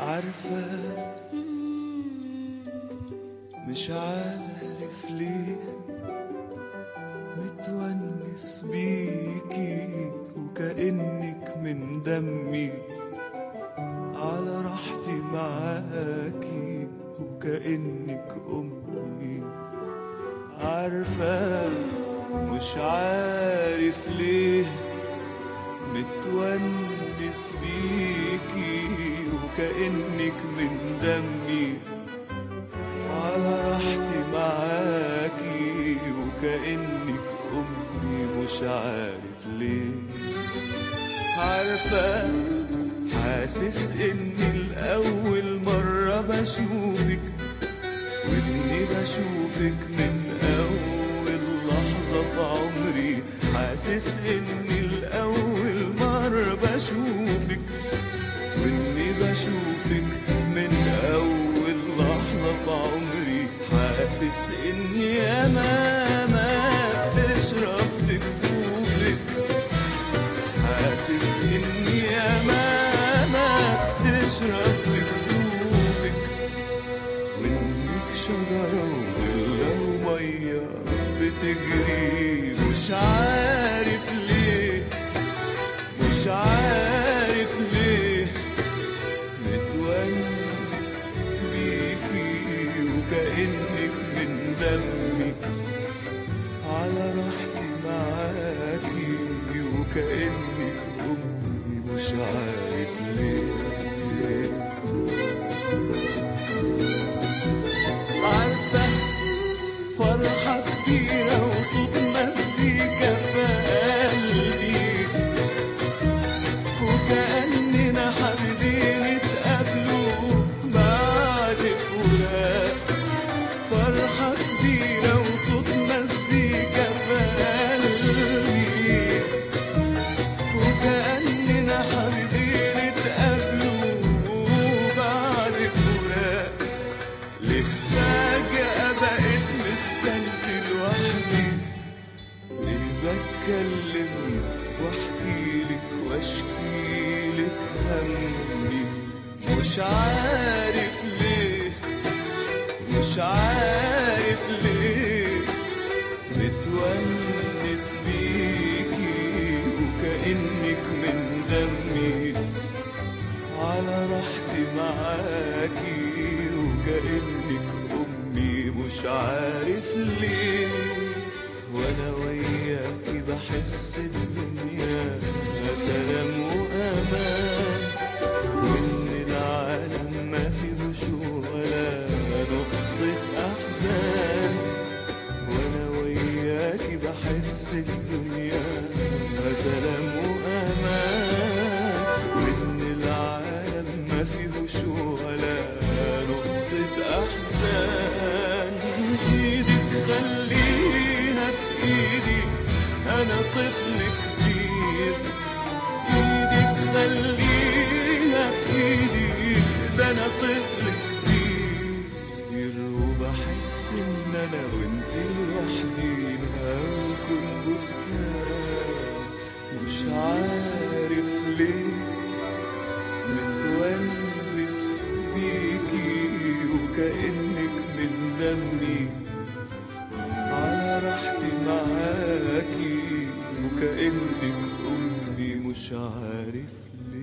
عارفة مش عارف ليه متونس بيكي وكأنك من دمي، على راحتي معاكي وكأنك أمي. عارفة مش عارف ليه متونس بيكي وكأنك من دمي، على راحتي معاكي وكأنك أمي. مش عارف ليه. عارفة حاسس إني الأول مرة بشوفك، وإني بشوفك من أول لحظة في عمري. حاسس إني الأول مرة بشوفك، وإني بشوفك من أول لحظة في عمري. حاسس إني ياما بتشرب في كفوفك، حاسس إني ياما بتشرب في كفوفك، وإنك شجرة وظلة ومية بتجري. مش عارف ليه، مش عارف ليه متونس بيكي وكأنك من دمي، على راحتي معاكي وكأنك أمي. مش عارف ليه. عارفة فرحة كبيرة وصوت مزيكا في قلبي، وكأننا حابين نتقابلوا بعد فراق. فرحة كبيرة وصوت مزيكا في قلبي، وكأننا حابين نتقابلوا بعد فراق. ليه فجأة بقيت مستني لوحدي؟ ليه بتكلم واحكيلك واشكيلك همي؟ مش عارف ليه، مش عارف ليه متونس بيكي وكأنك من دمي، على راحتي معاكي وكأنك أمي. مش عارف ليه وأنا وياكي بحس الدنيا سلام وأمان، وإن العالم ما فيهوش ولا نقطة أحزان. وأنا وياكي بحس الدنيا سلام وأمان، وإن العالم ما فيهوش ولا نقطة أحزان. إيدك خليها في إيدي، أنا طفل كبير. إيدك خليها في إيدي، ده أنا طفل كبير. وبحس إن أنا وإنت لوحدينا ونكون بستان. مش عارف ليه متونس بيكي وكأنك من دمي، على راحتي معاكي وكأنك أمي. مش عارف ليه.